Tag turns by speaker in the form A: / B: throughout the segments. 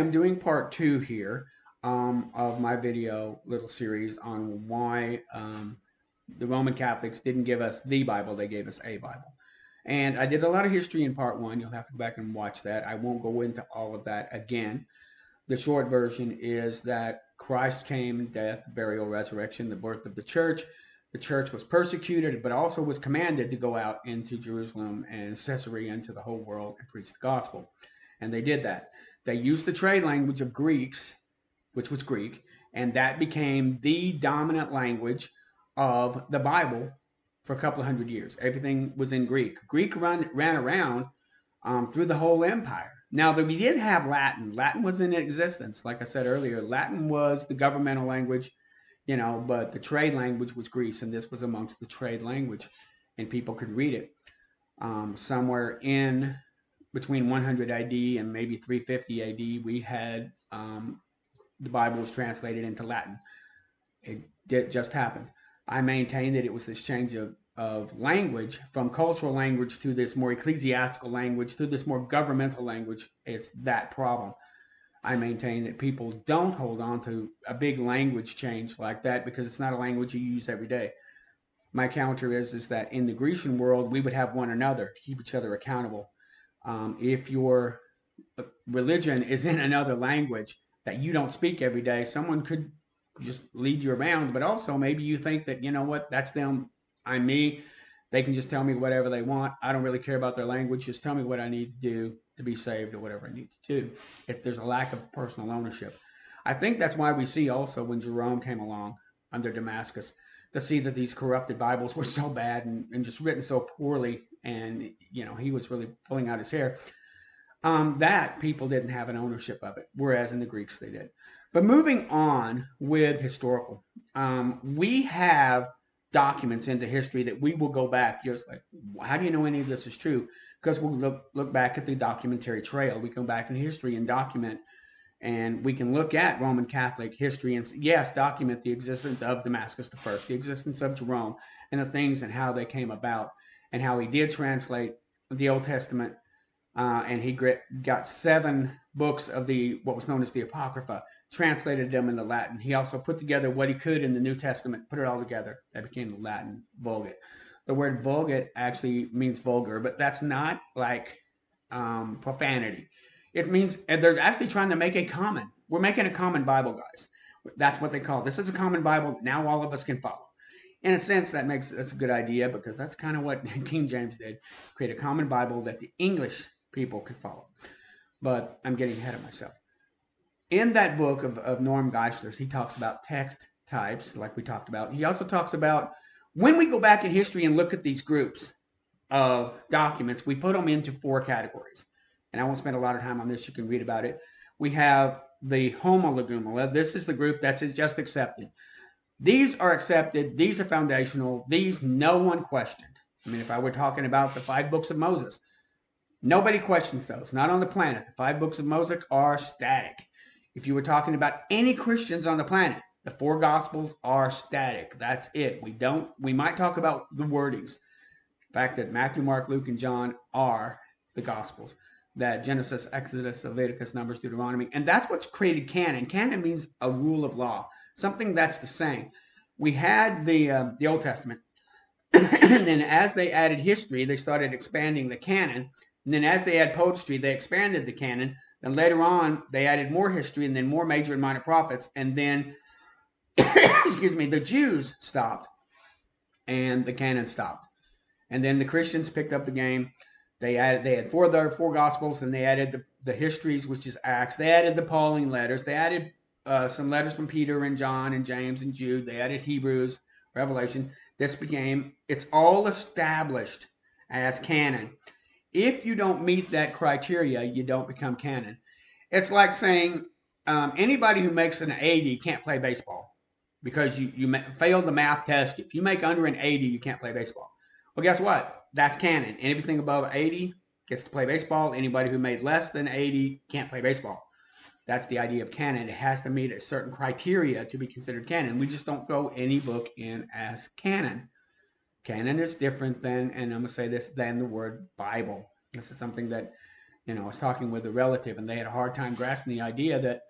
A: I'm doing part two here of my video little series on why the Roman Catholics didn't give us the Bible, they gave us a Bible. And I did a lot of history in part one. You'll have to go back and watch that. I won't go into all of that again. The short version is that Christ came, death, burial, resurrection, the birth of the church. The church was persecuted, but also was commanded to go out into Jerusalem and Caesarea into the whole world and preach the gospel. And they did that. They used the trade language of Greeks, which was Greek, and that became the dominant language of the Bible for a couple of hundred years. Everything was in Greek. Greek ran around through the whole empire. Now, that we did have Latin. Latin was in existence. Like I said earlier, Latin was the governmental language, but the trade language was Greece, and this was amongst the trade language, and people could read it. Somewhere in between 100 AD and maybe 350 AD, we had the Bible was translated into Latin. It just happened. I maintain that it was this change of language from cultural language to this more ecclesiastical language to this more governmental language. It's that problem. I maintain that people don't hold on to a big language change like that because it's not a language you use every day. My counter is that in the Grecian world, we would have one another to keep each other accountable. If your religion is in another language that you don't speak every day, someone could just lead you around, but also maybe you think that, that's them, I'm me. They can just tell me whatever they want. I don't really care about their language. Just tell me what I need to do to be saved or whatever I need to do if there's a lack of personal ownership. I think that's why we see also when Jerome came along under Damascus to see that these corrupted Bibles were so bad and just written so poorly, and he was really pulling out his hair, that people didn't have an ownership of it, whereas in the Greeks they did. But moving on with historical, we have documents into history that we will go back. You're just like, how do you know any of this is true? Because we'll look back at the documentary trail. We go back in history and document, and we can look at Roman Catholic history and yes, document the existence of Damascus I, the existence of Jerome, and the things and how they came about, and how he did translate the Old Testament, and he got 7 books of what was known as the Apocrypha, translated them into Latin. He also put together what he could in the New Testament, put it all together. That became the Latin Vulgate. The word Vulgate actually means vulgar, but that's not like profanity. It means they're actually trying to make we're making a common Bible, guys. That's what they call it. This is a common Bible. Now all of us can follow. In a sense, that's a good idea because that's kind of what King James did, create a common Bible that the English people could follow. But I'm getting ahead of myself. In that book of Norm Geisler's, he talks about text types, like we talked about. He also talks about when we go back in history and look at these groups of documents, we put them into 4 categories. And I won't spend a lot of time on this. You can read about it. We have the Homo Legumina. This is the group that's just accepted. These are accepted. These are foundational. These no one questioned. I mean, if I were talking about the 5 books of Moses, nobody questions those. Not on the planet. The 5 books of Moses are static. If you were talking about any Christians on the planet, the 4 Gospels are static. That's it. We might talk about the wordings. The fact that Matthew, Mark, Luke, and John are the Gospels. That Genesis, Exodus, Leviticus, Numbers, Deuteronomy. And that's what's created canon. Canon means a rule of law. Something that's the same. We had the Old Testament. And then as they added history, they started expanding the canon. And then as they add poetry, they expanded the canon. And later on, they added more history and then more major and minor prophets. And then, the Jews stopped and the canon stopped. And then the Christians picked up the game. They had 4 Gospels, and they added the histories, which is Acts. They added the Pauline letters. They added some letters from Peter and John and James and Jude. They added Hebrews, Revelation. It's all established as canon. If you don't meet that criteria, you don't become canon. It's like saying anybody who makes an 80 can't play baseball because you failed the math test. If you make under an 80, you can't play baseball. Well, guess what? That's canon. Anything above 80 gets to play baseball. Anybody who made less than 80 can't play baseball. That's the idea of canon. It has to meet a certain criteria to be considered canon. We just don't throw any book in as canon. Canon is different than, and I'm going to say this, than the word Bible. This is something that I was talking with a relative, and they had a hard time grasping the idea that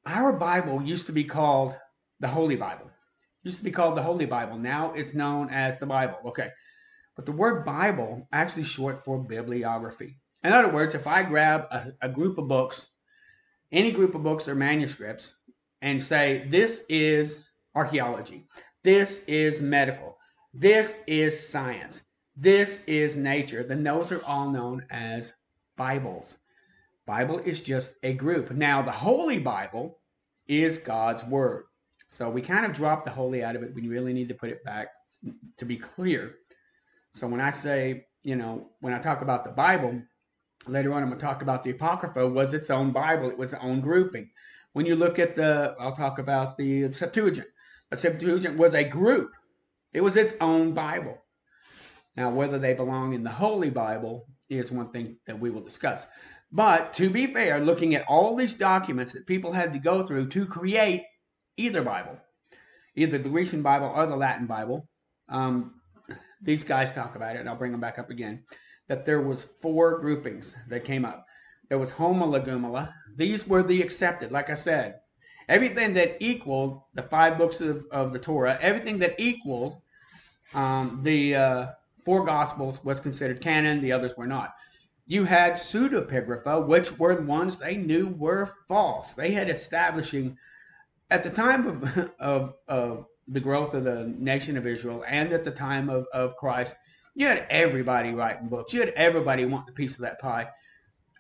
A: our Bible used to be called the Holy Bible. Used to be called the Holy Bible. Now it's known as the Bible. Okay. But the word Bible actually short for bibliography. In other words, if I grab a group of books, any group of books or manuscripts, and say, this is archaeology, this is medical, this is science, this is nature, then those are all known as Bibles. Bible is just a group. Now, the Holy Bible is God's Word. So we kind of dropped the holy out of it. We really need to put it back to be clear. So when I say, when I talk about the Bible, later on I'm going to talk about the Apocrypha was its own Bible. It was its own grouping. When you look at I'll talk about the Septuagint. The Septuagint was a group. It was its own Bible. Now, whether they belong in the Holy Bible is one thing that we will discuss. But to be fair, looking at all these documents that people had to go through to create either Bible, either the Grecian Bible or the Latin Bible, these guys talk about it, and I'll bring them back up again, that there was 4 groupings that came up. There was Homologumena. These were the accepted, like I said. Everything that equaled the 5 books of the Torah, everything that equaled the 4 Gospels was considered canon. The others were not. You had pseudepigrapha, which were the ones they knew were false. They had establishing, at the time of the growth of the nation of Israel and at the time of Christ, you had everybody writing books. You had everybody wanting a piece of that pie.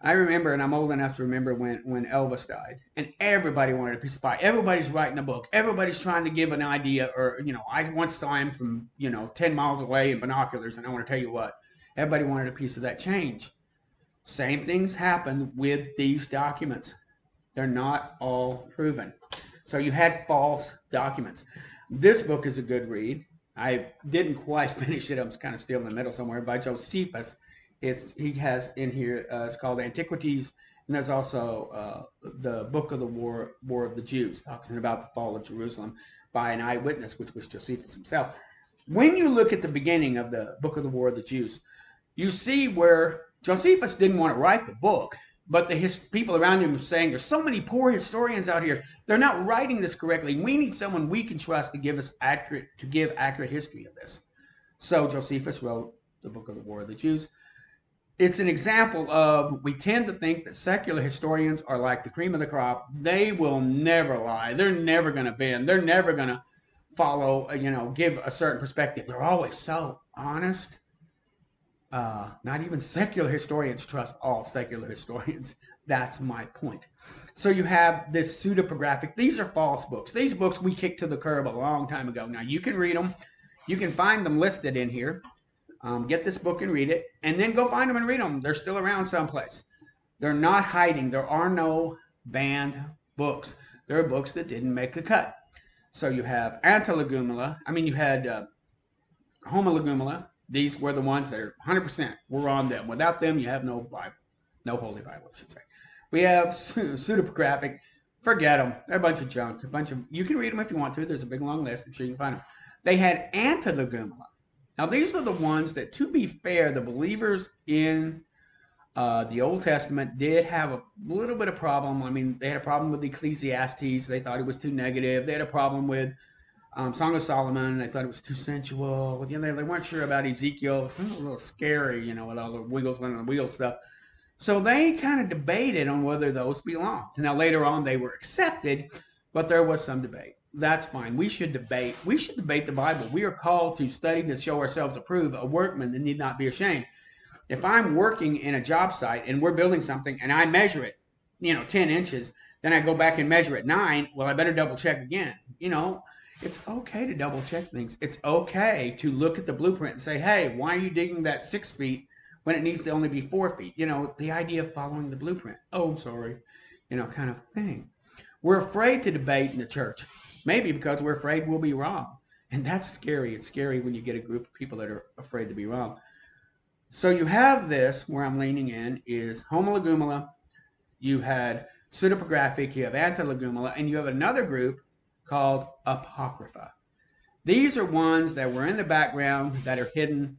A: I remember, and I'm old enough to remember when Elvis died, and everybody wanted a piece of pie. Everybody's writing a book. Everybody's trying to give an idea, or, I once saw him from, 10 miles away in binoculars, and I want to tell you what, everybody wanted a piece of that change. Same things happen with these documents. They're not all proven. So you had false documents. This book is a good read. I didn't quite finish it. I was kind of still in the middle somewhere. By Josephus. He has in here, it's called Antiquities. And there's also the Book of the War of the Jews, talking about the fall of Jerusalem by an eyewitness, which was Josephus himself. When you look at the beginning of the Book of the War of the Jews, you see where Josephus didn't want to write the book, but the people around him were saying, there's so many poor historians out here. They're not writing this correctly. We need someone we can trust to give accurate history of this. So Josephus wrote the Book of the War of the Jews. It's an example of, we tend to think that secular historians are like the cream of the crop. They will never lie. They're never going to bend. They're never going to follow, give a certain perspective. They're always so honest. Not even secular historians trust all secular historians. That's my point. So you have this pseudepigraphic. These are false books. These books we kicked to the curb a long time ago. Now you can read them. You can find them listed in here. Get this book and read it, and then go find them and read them. They're still around someplace. They're not hiding. There are no banned books. There are books that didn't make the cut. So you have Antilegumena. You had Homologumena. These were the ones that are 100% were on them. Without them, you have no Bible. No Holy Bible, I should say. We have pseudepigraphic. Forget them. They're a bunch of junk. You can read them if you want to. There's a big long list. I'm sure you can find them. They had Antilegumena. Now, these are the ones that, to be fair, the believers in the Old Testament did have a little bit of problem. They had a problem with Ecclesiastes. They thought it was too negative. They had a problem with Song of Solomon. They thought it was too sensual. They weren't sure about Ezekiel. It was a little scary, with all the wiggles on the wheel stuff. So they kind of debated on whether those belonged. Now, later on, they were accepted, but there was some debate. That's fine. We should debate. We should debate the Bible. We are called to study to show ourselves approved, a workman that need not be ashamed. If I'm working in a job site and we're building something and I measure it, 10 inches, then I go back and measure it 9, well, I better double check again. It's okay to double check things. It's okay to look at the blueprint and say, hey, why are you digging that 6 feet when it needs to only be 4 feet? The idea of following the blueprint. Oh, sorry, kind of thing. We're afraid to debate in the church. Maybe because we're afraid we'll be wrong. And that's scary. It's scary when you get a group of people that are afraid to be wrong. So you have this, where I'm leaning in, is Homologumena. You had pseudepigraphic, you have Antilegumena, and you have another group called Apocrypha. These are ones that were in the background that are hidden.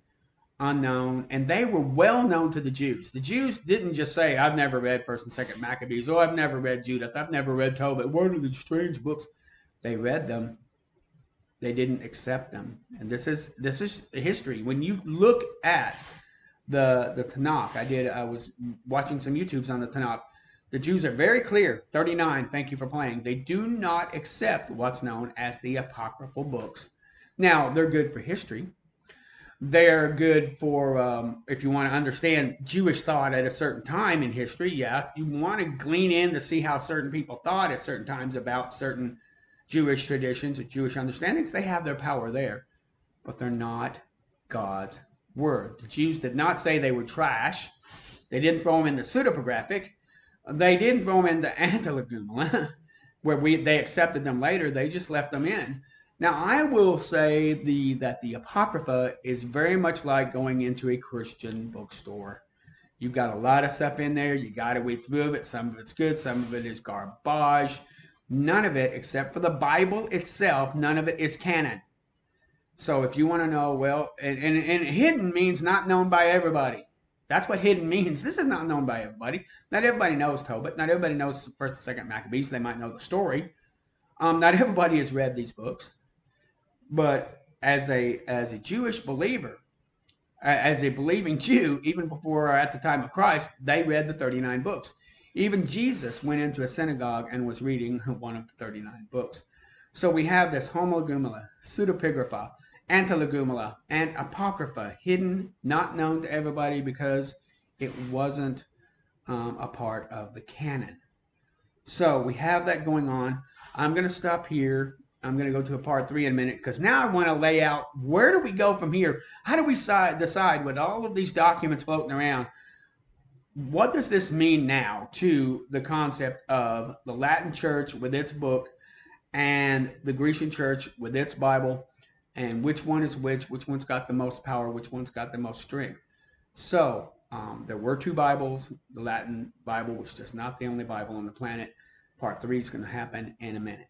A: unknown, and they were well known to the Jews. The Jews didn't just say, I've never read 1st and 2nd Maccabees, oh, I've never read Judith, I've never read Tobit. What are these strange books? They read them. They didn't accept them. And this is history. When you look at the Tanakh, I was watching some YouTubes on the Tanakh. The Jews are very clear. 39, thank you for playing. They do not accept what's known as the apocryphal books. Now, they're good for history. They're good for if you want to understand Jewish thought at a certain time in history. Yeah, if you want to glean in to see how certain people thought at certain times about certain Jewish traditions or Jewish understandings, they have their power there. But they're not God's word. The Jews did not say they were trash. They didn't throw them in the pseudepigraphic. They didn't throw them in the Antilegumena, where they accepted them later. They just left them in. Now, I will say that the Apocrypha is very much like going into a Christian bookstore. You've got a lot of stuff in there. You got to read through it. Some of it's good. Some of it is garbage. None of it, except for the Bible itself, none of it is canon. So if you want to know, well, and hidden means not known by everybody. That's what hidden means. This is not known by everybody. Not everybody knows Tobit. Not everybody knows 1st and 2nd Maccabees. They might know the story. Not everybody has read these books. But as a Jewish believer, as a believing Jew, even before or at the time of Christ, they read the 39 books. Even Jesus went into a synagogue and was reading one of the 39 books. So we have this Homologumena, Pseudepigrapha, Antilegumena, and Apocrypha, hidden, not known to everybody because it wasn't a part of the canon. So we have that going on. I'm going to stop here. I'm going to go to a part 3 in a minute because now I want to lay out where do we go from here? How do we decide with all of these documents floating around? What does this mean now to the concept of the Latin Church with its book and the Grecian Church with its Bible, and which one is which one's got the most power, which one's got the most strength? So there were 2 Bibles. The Latin Bible was just not the only Bible on the planet. Part 3 is going to happen in a minute.